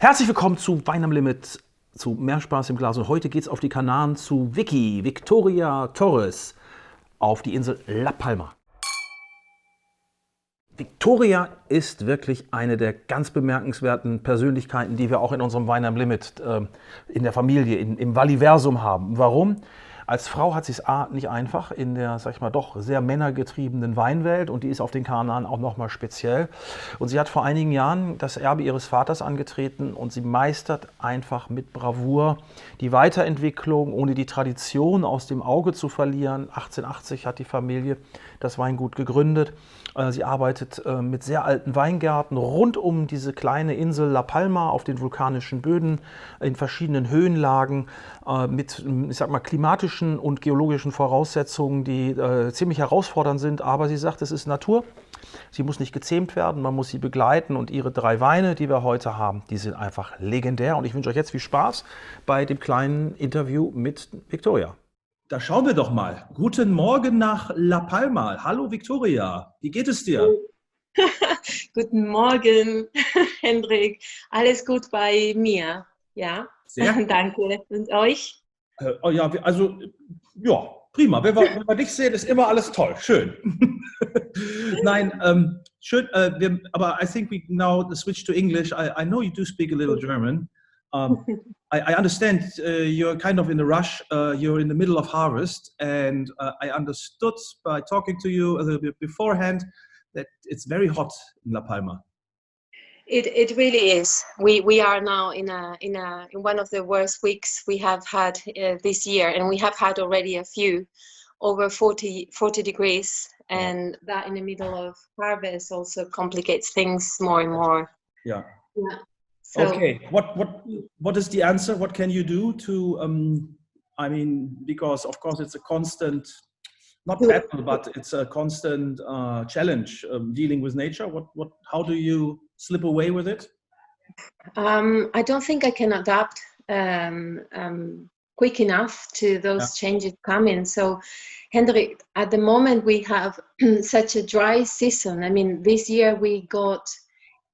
Herzlich willkommen zu Wein am Limit, zu Mehr Spaß im Glas. Und heute geht es auf die Kanaren zu Vikki Torres auf die Insel La Palma. Victoria ist wirklich eine der ganz bemerkenswerten Persönlichkeiten, die wir auch in unserem Wein am Limit in der Familie, im Waliversum haben. Warum? Als Frau hat sie es nicht einfach in der, sag ich mal, doch sehr männergetriebenen Weinwelt, und die ist auf den Kanaren auch nochmal speziell. Und sie hat vor einigen Jahren das Erbe ihres Vaters angetreten und sie meistert einfach mit Bravour die Weiterentwicklung, ohne die Tradition aus dem Auge zu verlieren. 1880 hat die Familie das Weingut gegründet. Sie arbeitet mit sehr alten Weingärten rund um diese kleine Insel La Palma auf den vulkanischen Böden in verschiedenen Höhenlagen mit, ich sag mal, klimatischen und geologischen Voraussetzungen, die ziemlich herausfordernd sind. Aber sie sagt, es ist Natur. Sie muss nicht gezähmt werden, man muss sie begleiten, und ihre 3 Weine, die wir heute haben, die sind einfach legendär. Und ich wünsche euch jetzt viel Spaß bei dem kleinen Interview mit Victoria. Da schauen wir doch mal. Guten Morgen nach La Palma. Hallo Victoria, wie geht es dir? Guten Morgen, Hendrik. Alles gut bei mir? Ja, Sehr gut. danke. Und euch? Ja, also, ja, prima. Wenn wir dich sehen, ist immer alles toll. Schön. Nein, schön. Aber I think we now switch to English. I know you do speak a little German. I understand you're kind of in a rush. You're in the middle of harvest, and I understood by talking to you a little bit beforehand that it's very hot in La Palma. It really is. We are now in one of the worst weeks we have had this year, and we have had already a few over 40 degrees, and that in the middle of harvest also complicates things more and more. Yeah. Yeah. So, okay. What is the answer? What can you do to? I mean, because of course it's a constant, not battle, but it's a constant challenge dealing with nature. How do you slip away with it? I don't think I can adapt quick enough to those changes coming. So, Hendrik, at the moment we have such a dry season. I mean, this year we got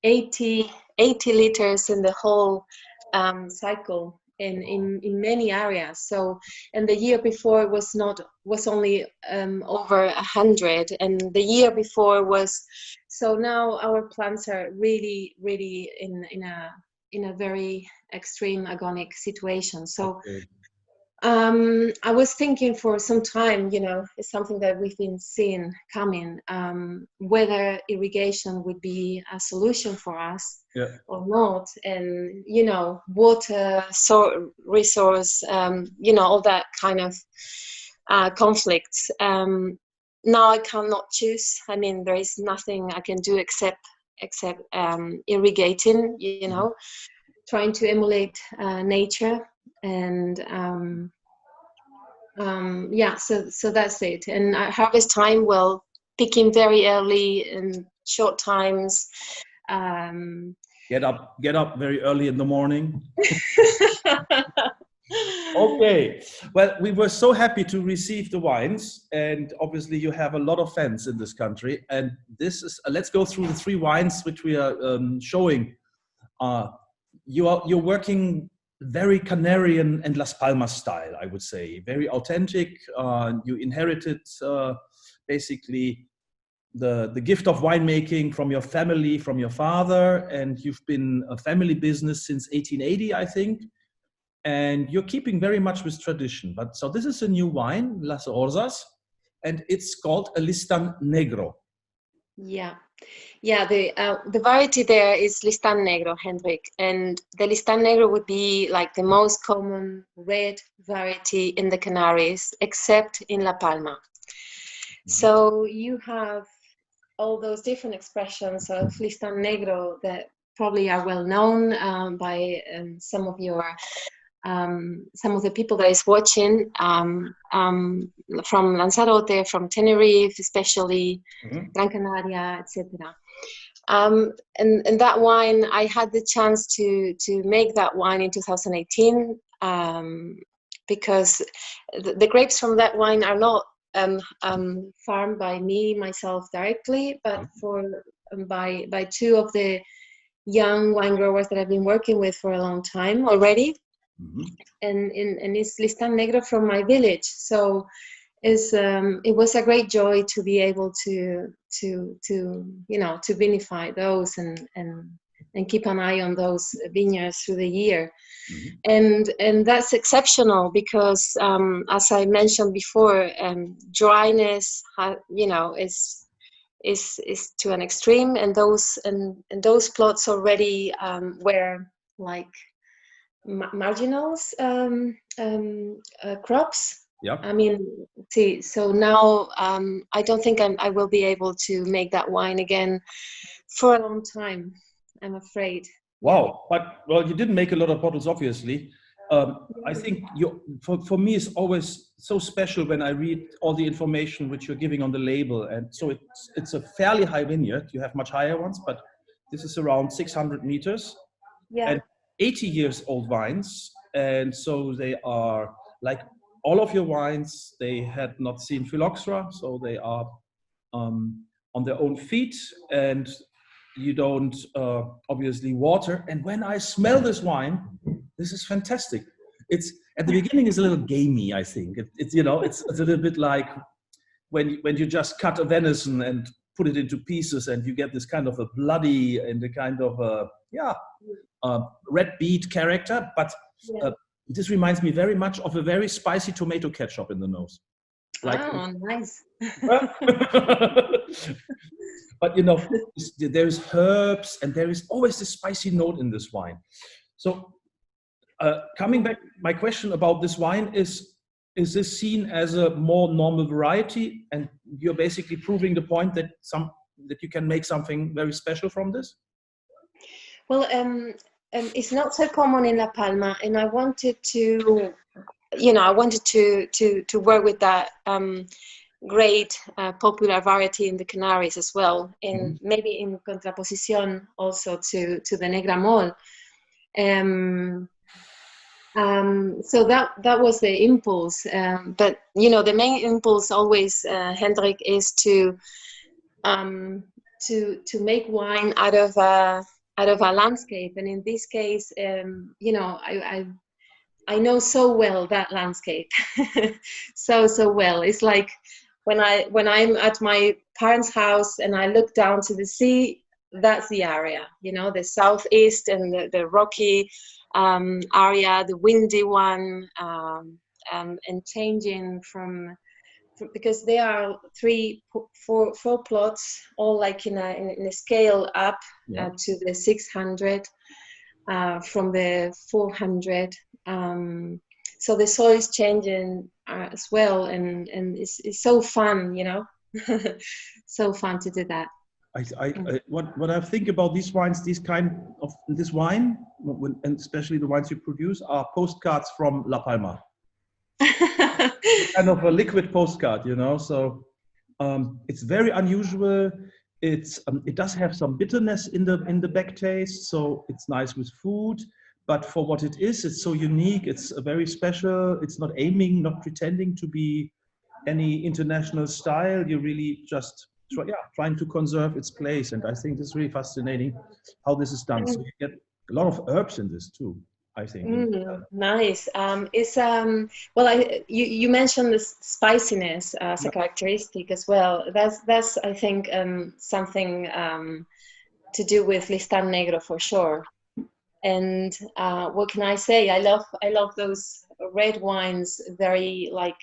80 liters in the whole cycle in many areas. So, and the year before was only over 100, and the year before was. So now our plants are really in a very extreme agonic situation. So. Okay. I was thinking for some time, it's something that we've been seeing coming, whether irrigation would be a solution for us or not. And, water, resource, all that kind of conflicts. Now I cannot choose. I mean, there is nothing I can do except irrigating, trying to emulate nature. And so that's it. And harvest time, well, picking very early in short times. Get up very early in the morning. Okay. Well, we were so happy to receive the wines, and obviously you have a lot of fans in this country. And this is let's go through the 3 wines which we are showing. You're working very Canarian and Las Palmas style, I would say. Very authentic. You inherited basically the gift of winemaking from your family, from your father, and you've been a family business since 1880, I think. And you're keeping very much with tradition. But so this is a new wine, Las Rosas, and it's called a Listan Negro. Yeah, the variety there is Listan Negro, Hendrik, and the Listan Negro would be like the most common red variety in the Canaries, except in La Palma. Mm-hmm. So you have all those different expressions of Listan Negro that probably are well known by some of the people that is watching from Lanzarote, from Tenerife, especially Gran Canaria, etc. And that wine, I had the chance to make that wine in 2018 because the grapes from that wine are not farmed by myself directly, but by 2 of the young wine growers that I've been working with for a long time already. Mhm. And it's Listan Negro from my village. So it was a great joy to be able to vinify those and keep an eye on those vineyards through the year. Mhm. And that's exceptional because as I mentioned before, dryness is to an extreme, and those plots already were like marginals crops. Yeah. I mean, see, so now I don't think I will be able to make that wine again for a long time, I'm afraid. Wow, but well, you didn't make a lot of bottles, obviously. I think for me, it's always so special when I read all the information which you're giving on the label, and so it's a fairly high vineyard. You have much higher ones, but this is around 600 meters Yeah. and 80 years old vines, and so they are like all of your wines. They had not seen phylloxera, so they are on their own feet, and you don't obviously water. And when I smell this wine, this is fantastic. It's at the beginning is a little gamey, I think. It's a little bit like when you just cut a venison and put it into pieces, and you get this kind of a bloody and a kind of red beet character. But this reminds me very much of a very spicy tomato ketchup in the nose. Like, oh, nice. But there's herbs, and there is always this spicy note in this wine. So coming back, my question about this wine is this seen as a more normal variety, and you're basically proving the point that you can make something very special from this? Well, it's not so common in La Palma, and I wanted to work with that great popular variety in the Canaries as well, and maybe in contraposition also to the Negra Mol. So that was the impulse, but the main impulse always, Hendrik, is to make wine out of a landscape, and in this case, I know so well that landscape, so well. It's like when I'm at my parents' house and I look down to the sea, that's the area, the southeast and the rocky area, the windy one, and changing from because there are 4 plots, all like in a scale up to the 600, from the 400. So the soil is changing as well, and it's so fun, so fun to do that. What I think about these wines, this wine, and especially the wines you produce, are postcards from La Palma. Kind of a liquid postcard, So it's very unusual. It does have some bitterness in the back taste, so it's nice with food. But for what it is, it's so unique. It's very special. It's not aiming, not pretending to be any international style. You're really just trying to conserve its place. And I think this is really fascinating how this is done. So you get a lot of herbs in this too, I think. Nice. It's you mentioned the spiciness as a characteristic as well. That's I think something to do with Listan Negro for sure. And what can I say? I love those red wines. Very like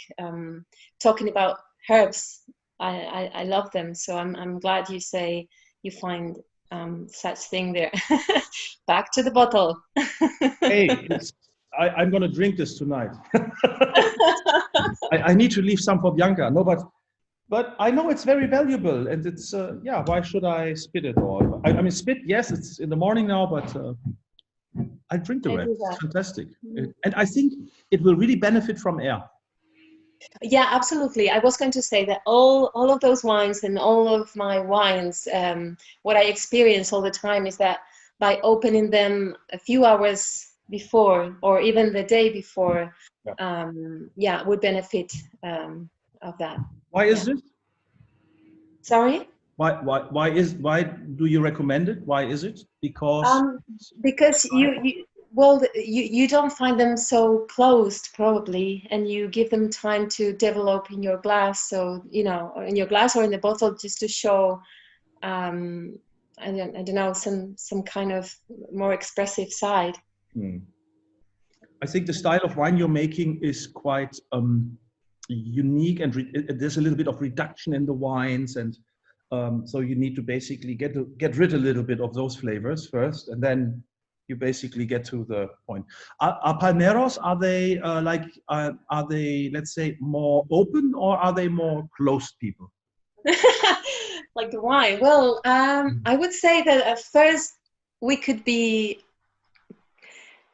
talking about herbs. I love them. So I'm glad you say you find such thing there. Back to the bottle. Hey, I'm gonna drink this tonight. I need to leave some for Bianca. No, but I know it's very valuable, and it's why should I spit it all? I mean, spit. Yes, it's in the morning now, but I drink the rest. It's fantastic, and I think it will really benefit from air. Yeah, absolutely. I was going to say that all of those wines and all of my wines, what I experience all the time is that by opening them a few hours before or even the day before, would benefit of that. Why is this? Sorry? Why do you recommend it? Why is it? Because you don't find them so closed probably, and you give them time to develop in your glass. So in your glass or in the bottle, just to show I don't know, some kind of more expressive side. I think the style of wine you're making is quite unique, and there's a little bit of reduction in the wines, and so you need to basically get rid a little bit of those flavors first, and then you basically get to the point. Are Palmeros, are they, let's say, more open, or are they more closed people? Like the wine. Well, I would say that at first we could be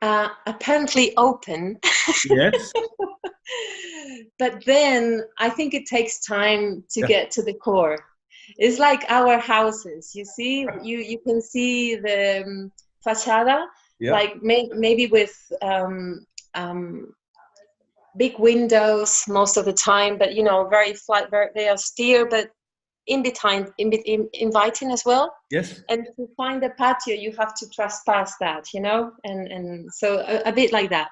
apparently open. Yes. But then I think it takes time to get to the core. It's like our houses. You see, you can see the fachada, like maybe with big windows most of the time, but very flat, very austere, but inviting as well. Yes. And to find the patio, you have to trespass that, and so a bit like that.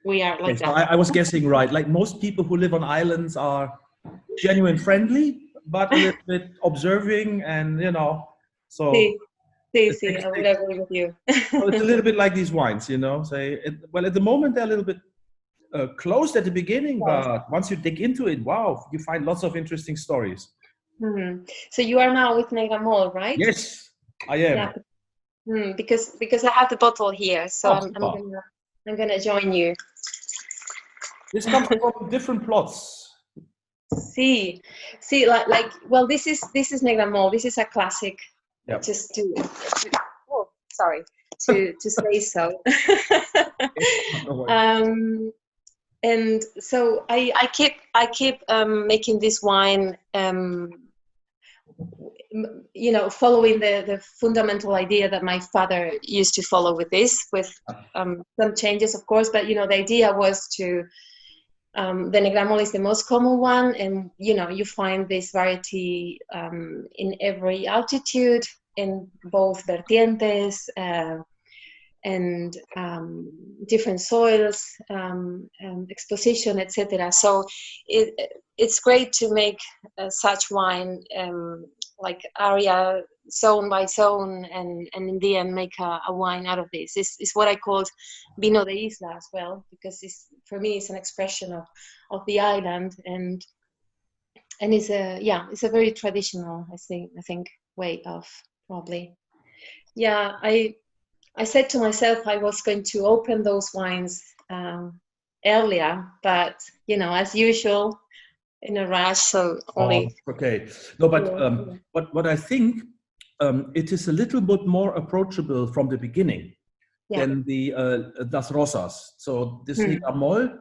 We are like that. I was guessing right. Like most people who live on islands are genuine friendly, but a little bit observing, and so. See, I would agree with you. So it's a little bit like these wines, well, at the moment they're a little bit closed at the beginning, but once you dig into it, wow, you find lots of interesting stories. Mm-hmm. So you are now with Negramol, right? Yes, I am. Yeah. Because I have the bottle here, so I'm gonna join you. This comes from different plots. See, like well, this is Negramol. This is a classic. Yep. Just to say so. And so I keep making this wine, following the fundamental idea that my father used to follow with this, with some changes, of course. But the idea was to the Negramol is the most common one, and you find this variety in every altitude, in both vertientes and different soils, exposition, etc. So it's great to make such wine, like area zone by zone, and in the end make a wine out of this. It's what I called Vino de Isla as well, because for me it's an expression of the island, and it's a very traditional, I think way of probably. I said to myself I was going to open those wines earlier, but as usual, in a rush, so only. Okay. No, but what I think, it is a little bit more approachable from the beginning than the Das Rosas. So this Negramol,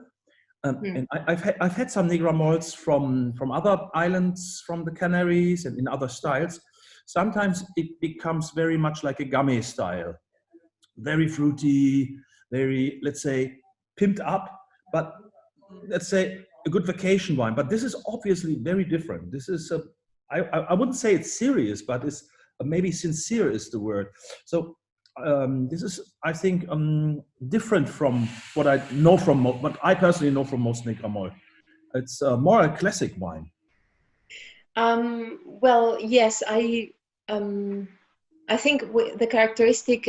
and I've had some Negramols from other islands, from the Canaries, and in other styles. Sometimes it becomes very much like a gummy style, very fruity, very, let's say, pimped up, but let's say a good vacation wine. But this is obviously very different. This is I wouldn't say it's serious, but it's maybe sincere is the word. So this is, I think, different from what I know from what I personally know from most Negramol. It's more a classic wine. Well, yes, I think the characteristic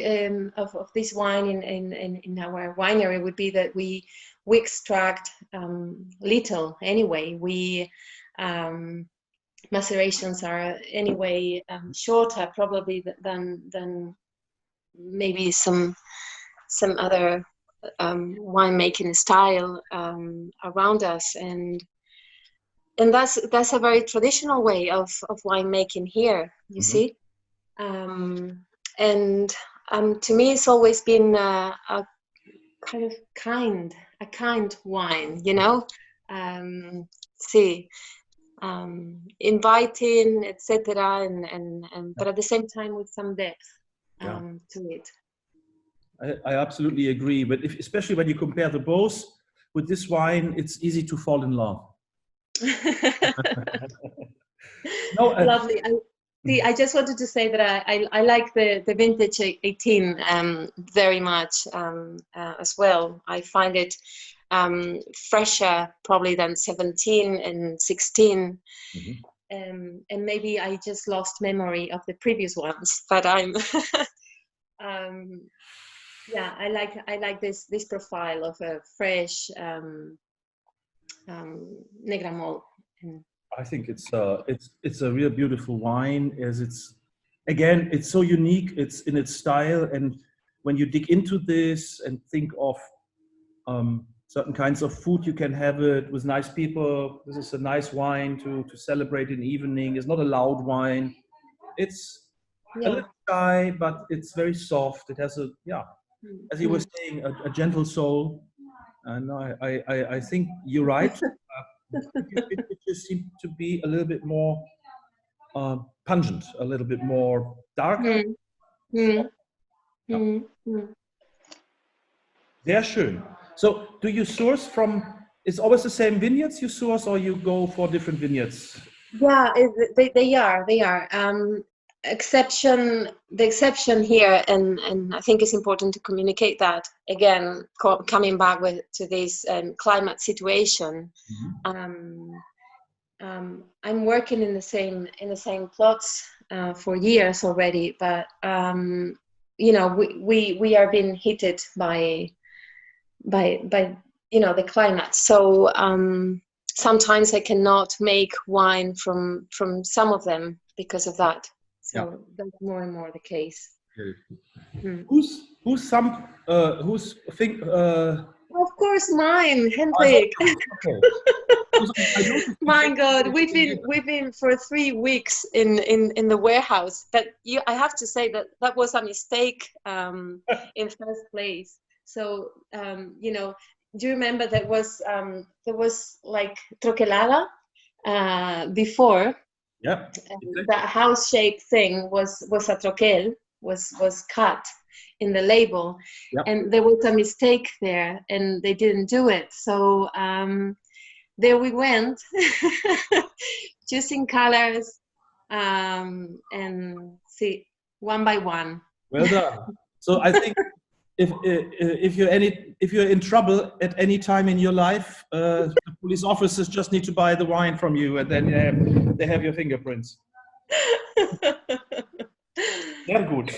of this wine in our winery would be that we extract little anyway. We macerations are anyway shorter probably than maybe some other winemaking style around us, and that's a very traditional way of winemaking here. You see. And to me, it's always been a kind wine, inviting, etc. And but at the same time with some depth to it. I absolutely agree, but especially when you compare the both with this wine, it's easy to fall in love. Lovely. See, I just wanted to say that I like the vintage 18 very much as well. I find it fresher probably than 17 and 16. And maybe I just lost memory of the previous ones, but I'm yeah, I like this profile of a fresh Negra malt. I think it's a real beautiful wine, as it's so unique. It's in its style, and when you dig into this and think of certain kinds of food, you can have it with nice people. This is a nice wine to celebrate in the evening. It's not a loud wine. It's a little shy, but it's very soft. It has as you were saying, a gentle soul. And I think you're right. It just seems to be a little bit more pungent, a little bit more darker. Sehr schön. So, do you source from? It's always the same vineyards you source, or you go for different vineyards? Yeah, they are. The exception here, and I think it's important to communicate that again. Coming back to this climate situation, I'm working in the same plots for years already, but you know, we are being hit by you know, the climate. So sometimes I cannot make wine from some of them because of that. So that's more and more the case. Who's Of course, mine, Hendrik. Okay. My God, we've been for 3 weeks in the warehouse. But I have to say that was a mistake in first place. So you know, do you remember there was like troquelada before? Yeah. That house-shaped thing was a troquel, was cut in the label, and there was a mistake there, and they didn't do it. So there we went, choosing colors, and see one by one. Well done. So I think if you're in trouble at any time in your life, the police officers just need to buy the wine from you, and then they have your fingerprints. Very good.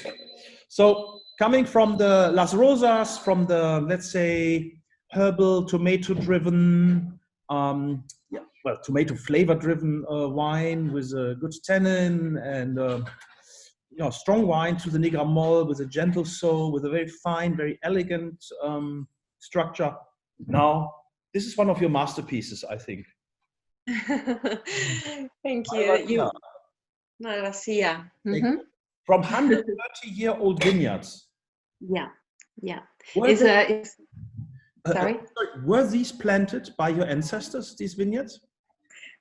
So coming from the Las Rosas, from the, let's say, herbal, tomato-driven, tomato flavor-driven wine with a good tannin and strong wine, to the Negra Mole with a gentle soul, with a very fine, very elegant structure. Now, this is one of your masterpieces, I think. Thank you. Malvasia. From 130-year-old vineyards. Yeah. Sorry? Were these planted by your ancestors, these vineyards?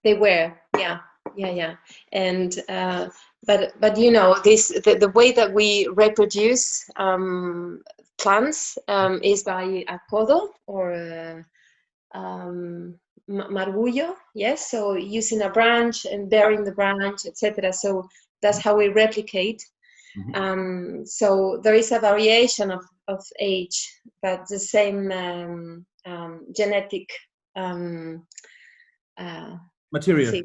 They were, yeah. And but you know, the way that we reproduce plants is by apodo or margullo, yes. So using a branch and bearing the branch, etc. So that's how we replicate. So there is a variation of age, but the same genetic material.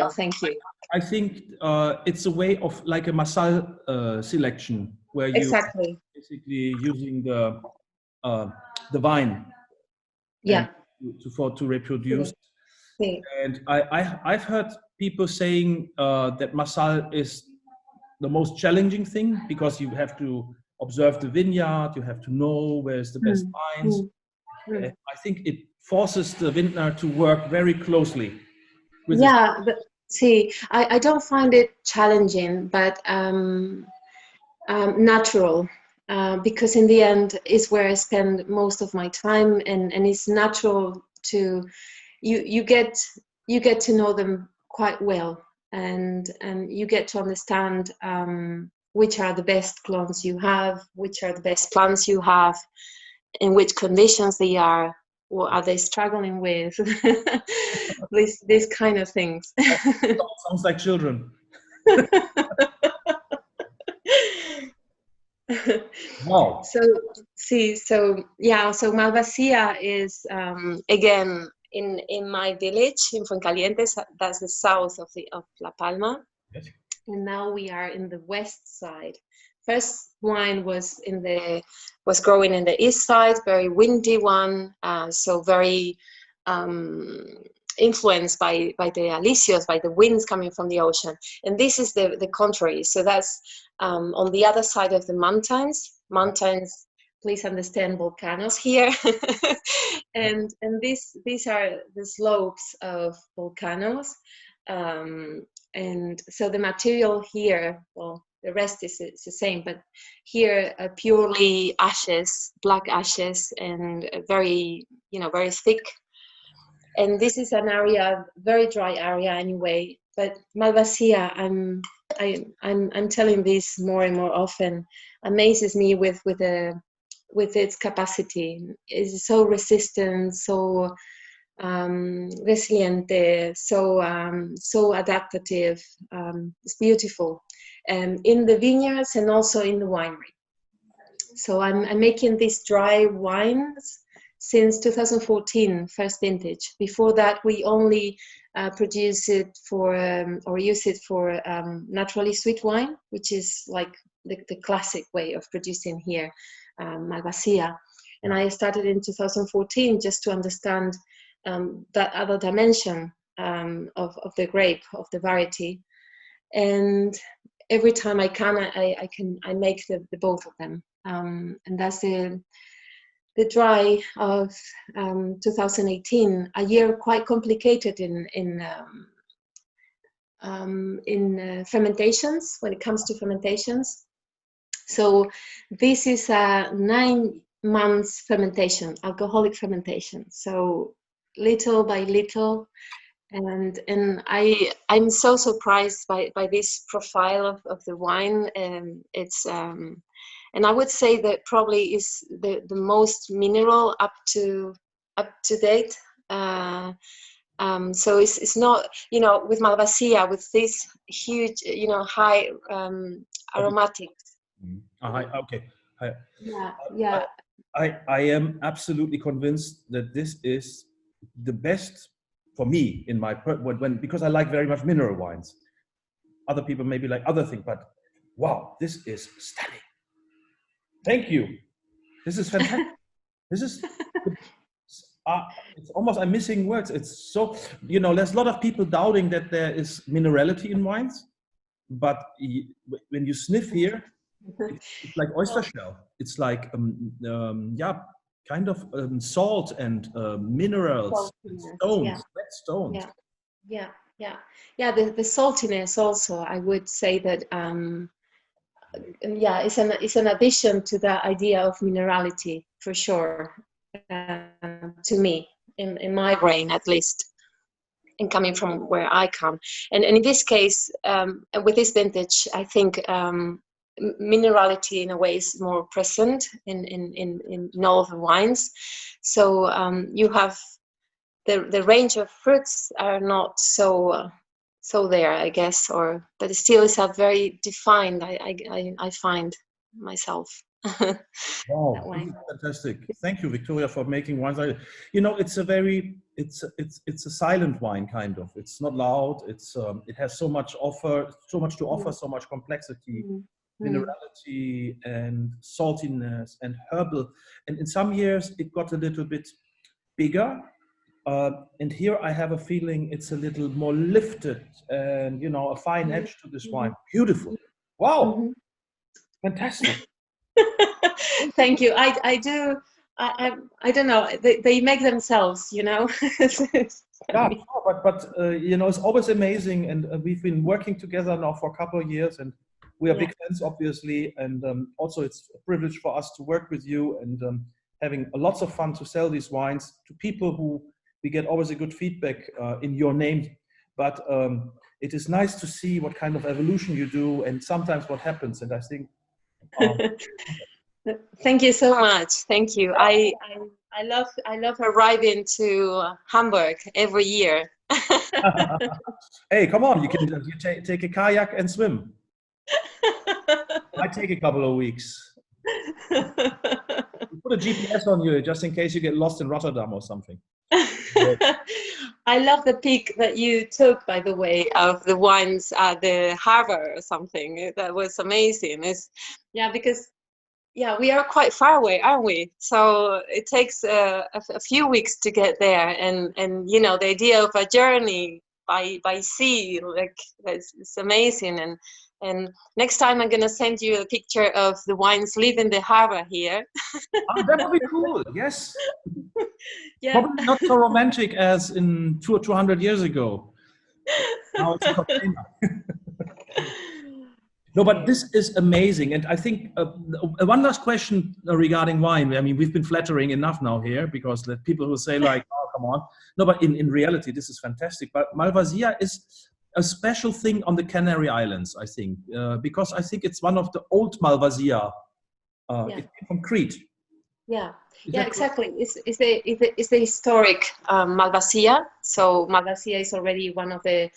Thank you. I think it's a way of like a Masal selection, where you basically using the vine, to reproduce. And I've heard people saying that Masal is the most challenging thing, because you have to observe the vineyard, you have to know where's the best vines. I think it forces the vintner to work very closely with I don't find it challenging, but natural, because in the end is where I spend most of my time, and it's natural to you get to know them quite well, and you get to understand which are the best clones you have, which are the best plants you have, in which conditions they are, what are they struggling with, these kind of things. Sounds like children. Wow. So Malvasia is again in my village in Fuencalientes. That's the south of La Palma. Yes. And now we are in the west side. First wine was growing in the east side, very windy one, so very influenced by the alisios, by the winds coming from the ocean. And this is the contrary. So that's on the other side of the mountains. Mountains, please understand, volcanoes here. and these are the slopes of volcanoes. And so the material here, well, the rest is the same, but here purely ashes, black ashes, and very, very thick. And this is an area, very dry area anyway. But Malvasia, I'm telling this more and more often, amazes me with its capacity. It's so resistant, so resilient, so adaptive. It's beautiful, in the vineyards and also in the winery. So I'm making these dry wines since 2014, first vintage. Before that, we only produce it for or use it for naturally sweet wine, which is like the classic way of producing here, Malvasia. And I started in 2014 just to understand that other dimension of the grape, of the variety. And every time I can, I make the both of them. And that's the dry of 2018, a year quite complicated in fermentations, when it comes to fermentations. So this is a 9 months fermentation, alcoholic fermentation. So little by little, and I'm so surprised by this profile of the wine. It's and I would say that probably is the most mineral up to date. So it's not, with Malvasia, with this huge, high aromatics. Okay. Yeah. I am absolutely convinced that this is the best for me in my because I like very much mineral wines. Other people maybe like other things, but wow, this is stunning. Thank you. This is fantastic. This is it's almost, I'm missing words. It's so, there's a lot of people doubting that there is minerality in wines, but when you sniff here, it's like oyster shell. It's like kind of salt and minerals, stones, wet stones. Yeah. The saltiness also, I would say that it's an addition to the idea of minerality, for sure, to me, in my brain at least, and coming from where I come. And in this case, with this vintage, I think minerality in a way is more present in all the wines. So you have the range of fruits are not so there, I guess, but it still is a very defined. I find myself. Wow, fantastic! Thank you, Victoria, for making wines. It's a very it's a silent wine, kind of. It's not loud. It has so much to offer, so much complexity. Minerality and saltiness and herbal, and in some years it got a little bit bigger, and here I have a feeling it's a little more lifted, and a fine edge to this wine. Beautiful. Wow. Fantastic. Thank you. I do. I don't know. They make themselves, Yeah, but it's always amazing, and we've been working together now for a couple of years, and we are big fans, obviously, and also it's a privilege for us to work with you, and having lots of fun to sell these wines to people who we get always a good feedback in your name. But it is nice to see what kind of evolution you do, and sometimes what happens. And I think. Thank you so much. Thank you. I love arriving to Hamburg every year. Hey, come on! You take a kayak and swim. Might take a couple of weeks. Put a GPS on you just in case you get lost in Rotterdam or something. I love the pic that you took, by the way, of the wines at the harbor or something. That was amazing. Because we are quite far away, aren't we? So it takes a few weeks to get there, and the idea of a journey by sea, like it's amazing. And next time I'm gonna send you a picture of the wines leaving the harbor here. Oh, that would be cool. Yes. Yeah. Probably not so romantic as in 200 years ago. Now it's a container. No, but this is amazing. And I think one last question regarding wine. I mean, we've been flattering enough now here, because the people who say like, oh, come on. No, but in reality, this is fantastic. But Malvasia is a special thing on the Canary Islands, I think, because I think it's one of the old Malvasia. It came from Crete. Yeah, exactly. It's the historic Malvasia. So Malvasia is already one of the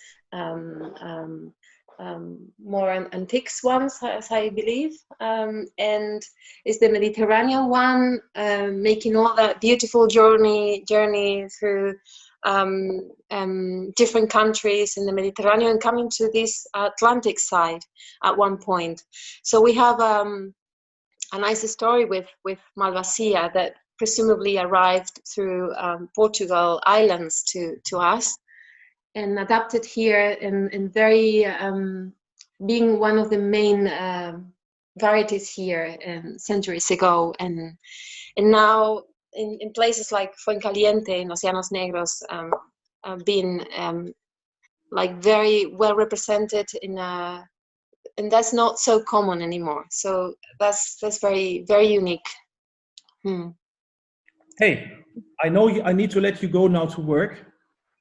more antique ones, as I believe, and it's the Mediterranean one, making all that beautiful journey through different countries in the Mediterranean, coming to this Atlantic side at one point. So we have a nice story with Malvasia that presumably arrived through Portugal islands to us, and adapted here, and very being one of the main varieties here centuries ago, and now in places like Fuencaliente in Los Llanos Negros, being like very well represented and that's not so common anymore. So that's very, very unique. Hey, I know I need to let you go now to work,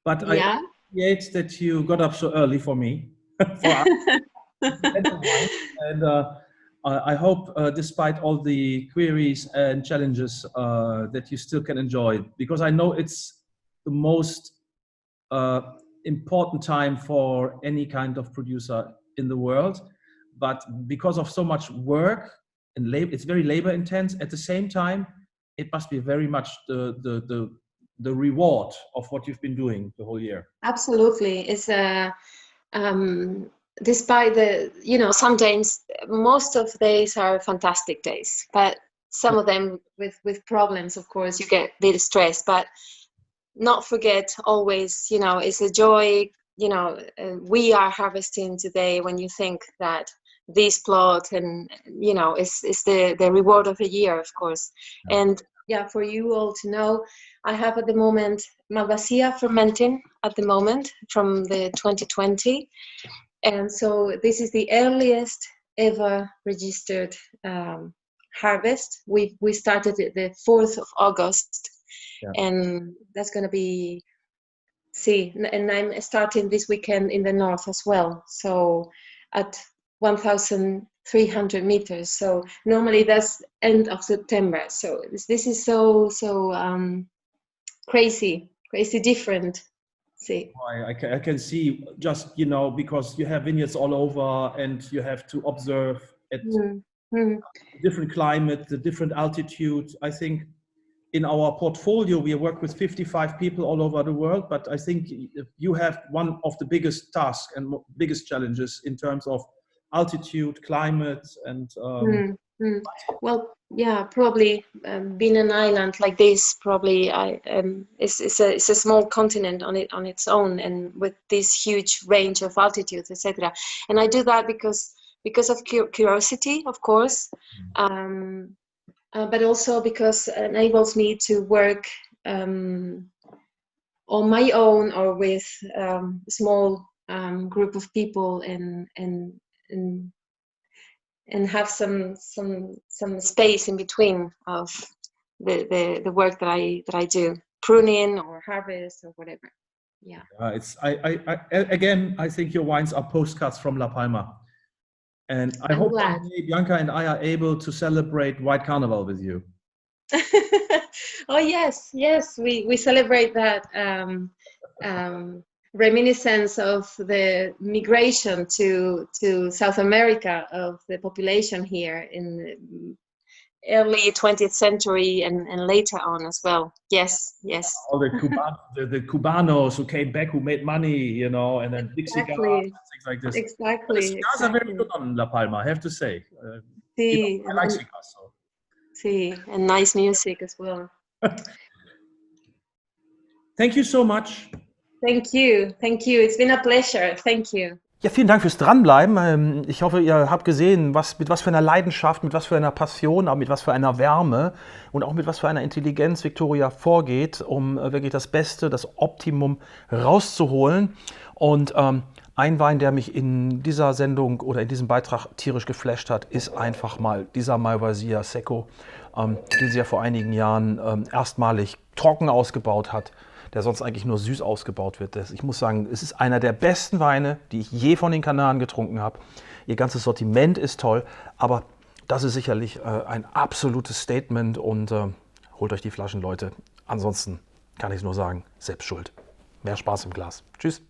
but I appreciate that you got up so early for me. For us. And I hope, despite all the queries and challenges, that you still can enjoy, because I know it's the most important time for any kind of producer in the world. But because of so much work and labor, it's very labor intense. At the same time, it must be very much the reward of what you've been doing the whole year. Absolutely. It's despite the, some days, most of the days are fantastic days, but some of them with problems, of course, you get a bit stressed, but not forget always, it's a joy, we are harvesting today when you think that this plot and, it's the reward of a year, of course. Yeah. And for you all to know, I have at the moment Malvasia fermenting at the moment from the 2020. And so this is the earliest ever registered harvest. We started it the 4th of August. Yeah. And that's going to be, and I'm starting this weekend in the north as well. So at 1,300 meters. So normally that's end of September. So this is so crazy different. See. I can see, just, because you have vineyards all over and you have to observe at different climate, the different altitude. I think in our portfolio, we work with 55 people all over the world, but I think you have one of the biggest tasks and biggest challenges in terms of altitude, climate, and well, probably being an island like this, probably it's a small continent on its own, and with this huge range of altitudes, etc. And I do that because of curiosity, of course, but also because it enables me to work on my own or with a small group of people and have some space in between of the work that I do, pruning or harvest or whatever. Yeah. I think your wines are postcards from La Palma, and I hope one day Bianca and I are able to celebrate White Carnival with you. Oh yes, we celebrate that reminiscence of the migration to South America of the population here in the early 20th century and later on as well. Yes, yes. All the Cubanos who came back, who made money, you know, and then big cigars, things like this. Exactly. The cigars are very good on La Palma, I have to say. Sí, I like cigars. So. Sí, and nice music as well. Thank you so much. Thank you. It's been a pleasure. Thank you. Ja, vielen Dank fürs Dranbleiben. Ich hoffe, ihr habt gesehen, mit was für einer Leidenschaft, mit was für einer Passion, aber mit was für einer Wärme und auch mit was für einer Intelligenz Viktoria vorgeht, um wirklich das Beste, das Optimum rauszuholen. Und ein Wein, der mich in dieser Sendung oder in diesem Beitrag tierisch geflasht hat, ist einfach mal dieser Malvasia Secco, den sie ja vor einigen Jahren erstmalig trocken ausgebaut hat, der sonst eigentlich nur süß ausgebaut wird. Ich muss sagen, es ist einer der besten Weine, die ich je von den Kanaren getrunken habe. Ihr ganzes Sortiment ist toll, aber das ist sicherlich ein absolutes Statement und holt euch die Flaschen, Leute. Ansonsten kann ich es nur sagen, selbst schuld. Mehr Spaß im Glas. Tschüss.